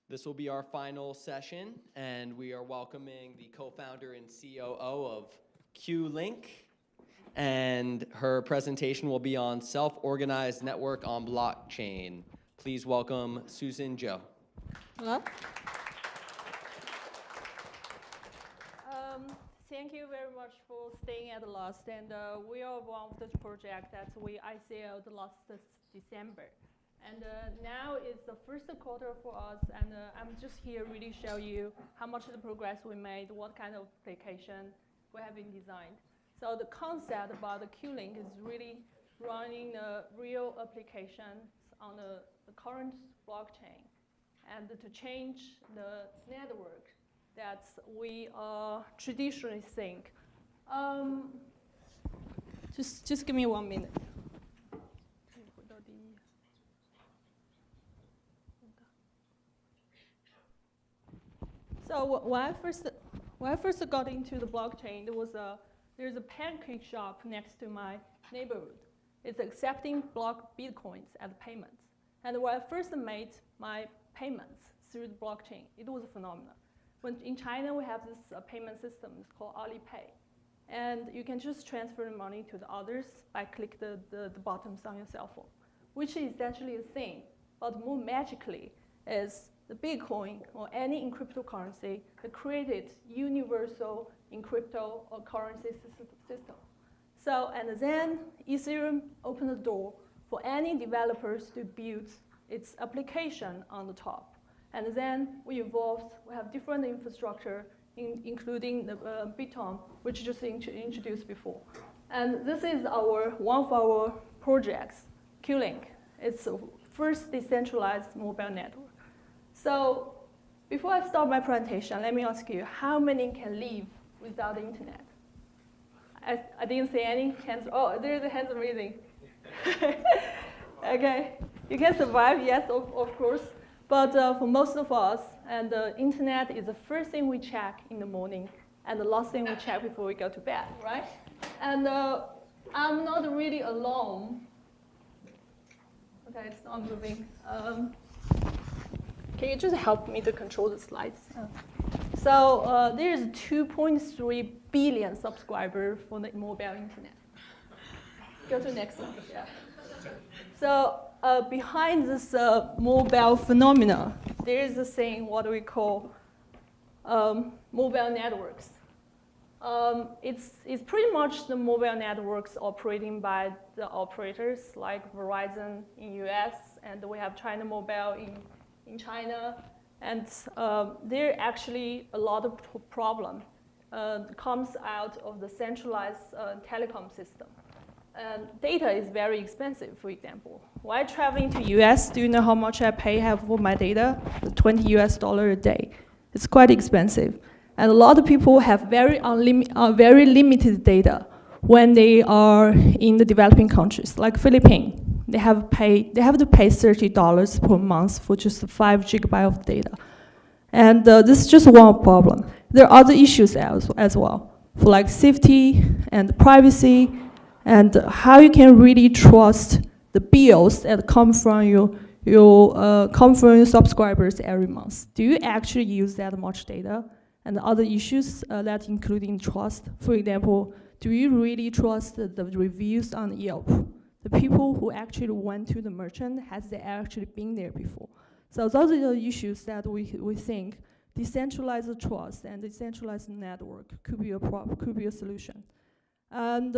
This will be our final session, and we are welcoming the co-founder and COO of Qlink, and her presentation will be on self-organized network on blockchain. Please welcome Susan Zhou. Hello. Thank you very much for staying at the last. And we are one of the projects that we ICO'd last December. And now is the first quarter for us, and I'm just here really show you how much of the progress we made, what kind of application we have been designed. So the concept about the Qlink is really running real applications on the current blockchain, and to change the network that we traditionally think. Just give me 1 minute. So when I first got into the blockchain, there's a pancake shop next to my neighborhood. It's accepting Bitcoins as payments. And when I first made my payments through the blockchain, it was a phenomenon. When in China, we have this payment system. It's called Alipay. And you can just transfer the money to the others by click the buttons on your cell phone, which is essentially the same. But more magically is the Bitcoin or any cryptocurrency that created universal in crypto or currency system. So, and then Ethereum opened the door for any developers to build its application on the top. And then we evolved, we have different infrastructure, including the Biton, which just introduced before. And this is one of our projects, Qlink. It's the first decentralized mobile network. So before I start my presentation, let me ask you, how many can live without the internet? I didn't see any hands. Oh, there's a hands raising. Okay, you can survive, yes, of course. But for most of us, and the internet is the first thing we check in the morning and the last thing we check before we go to bed, right? And I'm not really alone. Okay, it's not moving. Can you just help me to control the slides? So there's 2.3 billion subscribers for the mobile internet. Go to the next one, yeah. So behind this mobile phenomena, there is a thing, what we call mobile networks. It's pretty much the mobile networks operating by the operators like Verizon in US, and we have China Mobile in China. And there actually a lot of problem comes out of the centralized telecom system. And data is very expensive, for example. While traveling to US, do you know how much I pay for my data? $20 US a day. It's quite expensive. And a lot of people have very limited data when they are in the developing countries, like Philippines. They have to pay $30 per month for just 5 GB of data. And this is just one problem. There are other issues as well, for like safety and privacy, and how you can really trust the bills that come from your subscribers every month. Do you actually use that much data? And other issues that including trust. For example, do you really trust the reviews on Yelp? The people who actually went to the merchant, has they actually been there before? So those are the issues that we think decentralized trust and decentralized network could be a solution. And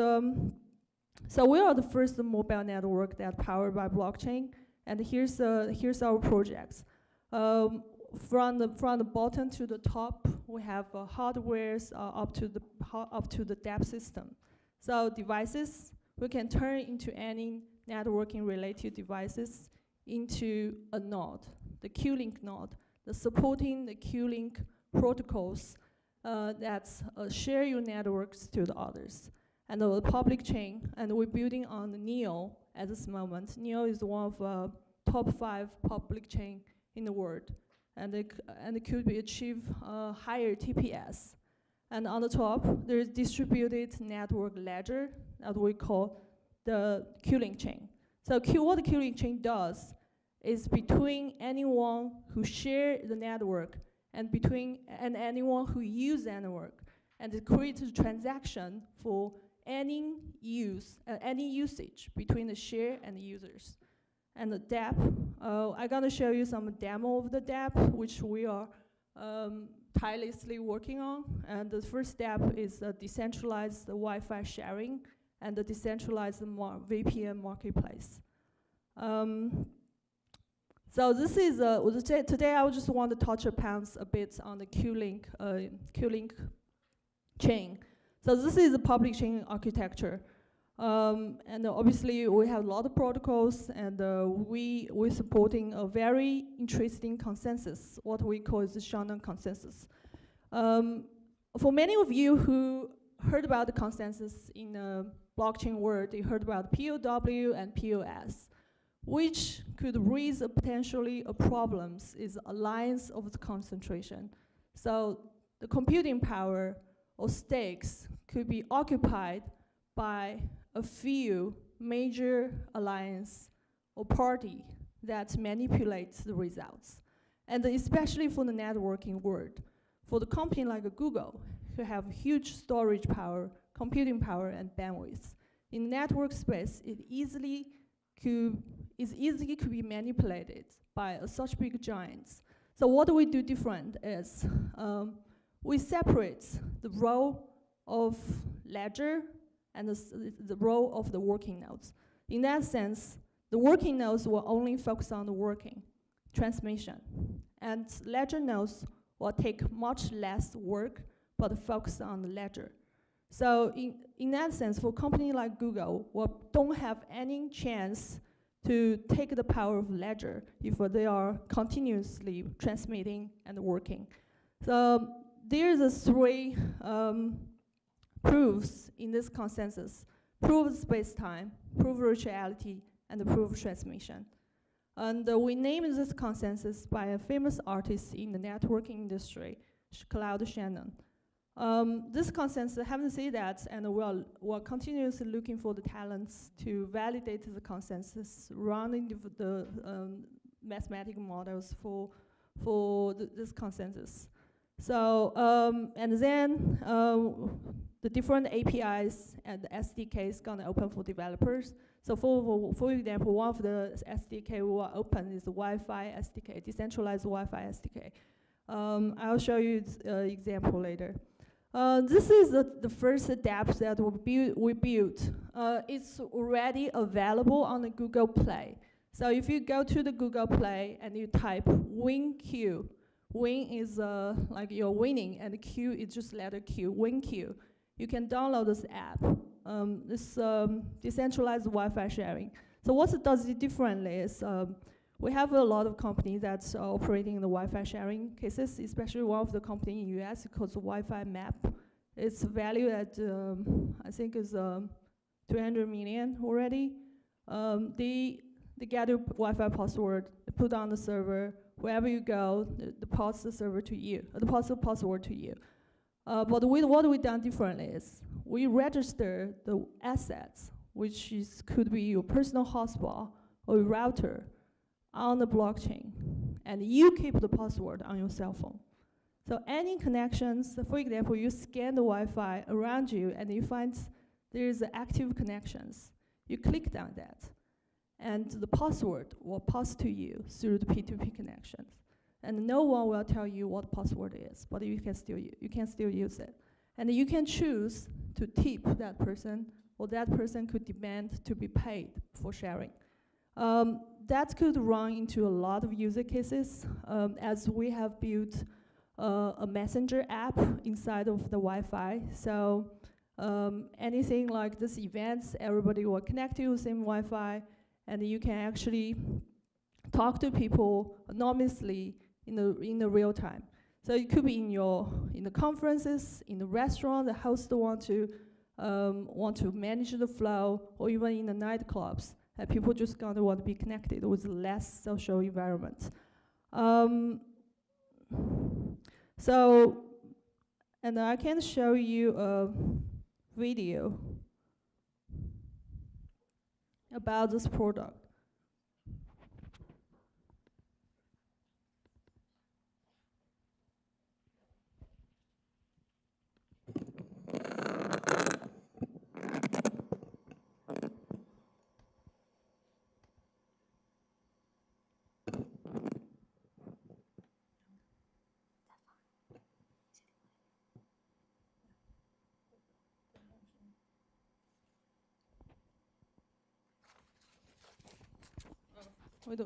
so we are the first mobile network that powered by blockchain, and here's our projects. From the bottom to the top, we have hardwares up to the depth system. So devices, we can turn into any networking related devices into a node, the Qlink node, supporting the Qlink protocols that share your networks to the others. And the public chain, and we're building on the NEO at this moment. NEO is one of the top 5 public chain in the world, and it could be achieve higher TPS. And on the top, there is distributed network ledger that we call the Qlink chain. So what the Qlink chain does is between anyone who share the network and anyone who use the network, and it creates a transaction for any usage between the share and the users. And the dApp, I'm gonna show you some demo of the dApp, which we are tirelessly working on. And the first dApp is decentralized Wi-Fi sharing and the decentralized VPN marketplace. So this is, today I just want to touch upon a bit on the Qlink chain. So this is a public chain architecture. And obviously we have a lot of protocols, and we're supporting a very interesting consensus, what we call is the Shannon consensus. For many of you who heard about the consensus in the blockchain world, you heard about POW and POS, which could raise potentially a problems is alliance of the concentration. So the computing power or stakes could be occupied by a few major alliance or party that manipulates the results. And especially for the networking world, for the company like Google, who have huge storage power, computing power, and bandwidth. In network space, it easily could be manipulated by such big giants. So what we do different is we separate the role of ledger and the role of the working nodes. In that sense, the working nodes will only focus on the working, transmission. And ledger nodes will take much less work, but focus on the ledger. So in that sense, for a company like Google, we don't have any chance to take the power of ledger if they are continuously transmitting and working. So there's a three proofs in this consensus: proof of space-time, proof of virtuality, and the proof of transmission. And we named this consensus by a famous artist in the networking industry, Claude Shannon. This consensus, having said that, and we're continuously looking for the talents to validate the consensus, running the mathematical models for this consensus. So, and then the different APIs and the SDK is gonna open for developers. So for example, one of the SDK we will open is the Wi-Fi SDK, decentralized Wi-Fi SDK. I'll show you example later. This is the first dApp that we built. It's already available on the Google Play. So if you go to the Google Play and you type WinQ, Win is like you're winning, and Q is just letter Q, WinQ. You can download this app. This decentralized Wi-Fi sharing. So what it does differently is we have a lot of companies that's operating in the Wi-Fi sharing cases, especially one of the company in US called Wi-Fi Map. It's valued at, I think is 300 million already. They get your Wi-Fi password, they put on the server, wherever you go, they pass the server to you, they pass the password to you. But what we've done differently is we register the assets, which could be your personal hotspot or your router, on the blockchain, and you keep the password on your cell phone. So any connections, for example, you scan the Wi-Fi around you and you find there's active connections. You click on that, and the password will pass to you through the P2P connections. And no one will tell you what password is, but you can still use it. And you can choose to tip that person, or that person could demand to be paid for sharing. That could run into a lot of user cases, as we have built a messenger app inside of the Wi-Fi. So anything like this events, everybody will connect to the same Wi-Fi, and you can actually talk to people anonymously in the real time. So it could be in the conferences, in the restaurant, the host want to manage the flow, or even in the nightclubs. People just gonna want to be connected with less social environment. So, and I can show you a video about this product. we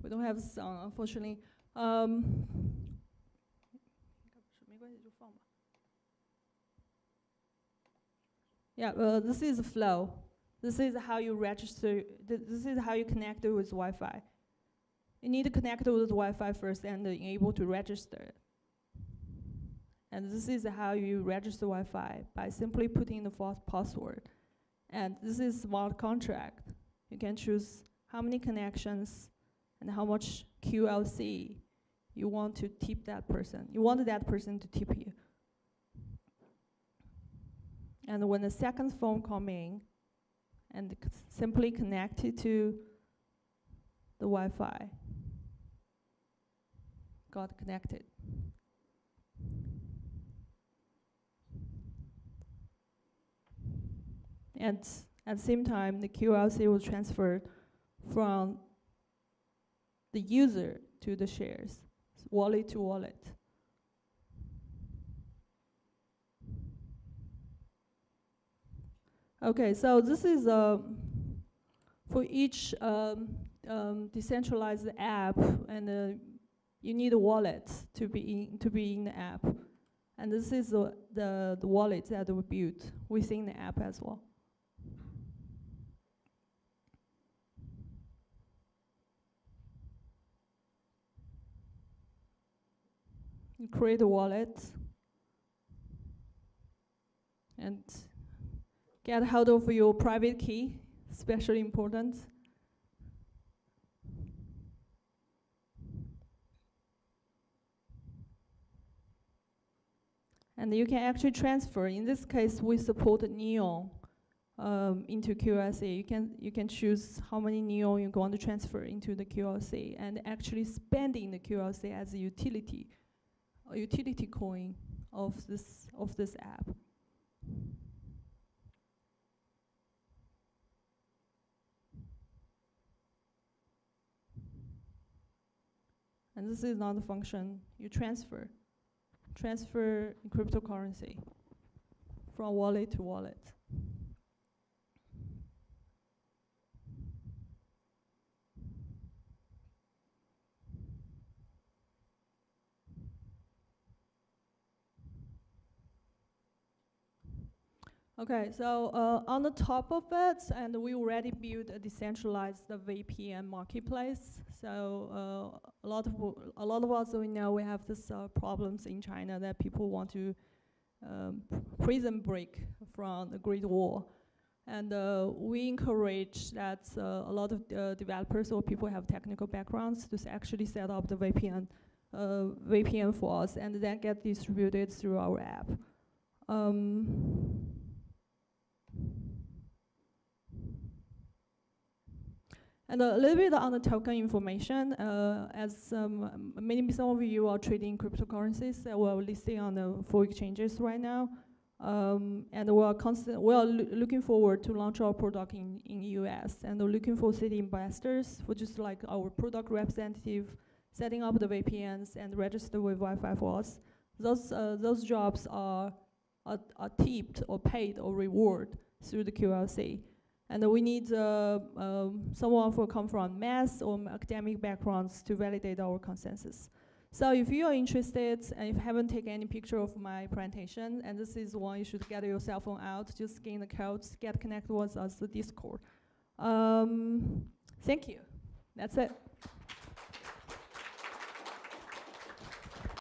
don't have sound, unfortunately. Yeah, this is the flow. This is how you register. This is how you connect it with Wi-Fi. You need to connect it with Wi-Fi first and able to register it. And this is how you register Wi-Fi, by simply putting the false password. And this is smart contract. You can choose how many connections and how much QLC you want to tip that person. You want that person to tip you. And when the second phone comes in, and simply connect it to the Wi-Fi, got connected. And at the same time, the QLC will transfer from the user to the shares, wallet to wallet. Okay, so this is for each decentralized app, and you need a wallet to be in the app, and this is the wallet that we built within the app as well. You create a wallet and get hold of your private key, especially important. And you can actually transfer. In this case, we support Neon into QLC. You can choose how many Neon you're going to transfer into the QLC, and actually spending the QLC as a utility coin of this app. And this is not a function. You transfer cryptocurrency from wallet to wallet. Okay, so on the top of it, and we already built a decentralized VPN marketplace. So a lot of us, we know we have this problems in China that people want to prison break from the Great Wall, and we encourage that a lot of developers or people who have technical backgrounds to actually set up the VPN for us, and then get distributed through our app. And a little bit on the token information, as some of you are trading cryptocurrencies, we're listing on the 4 exchanges right now, and we are looking forward to launch our product in US, and we're looking for city investors, for just like our product representative, setting up the VPNs and register with Wi-Fi for us. Those jobs are tipped or paid or reward through the QLC. And we need someone who come from math or academic backgrounds to validate our consensus. So if you are interested and if you haven't taken any picture of my presentation, and this is one you should get your cell phone out, just scan the codes, get connected with us to Discord. Thank you. That's it.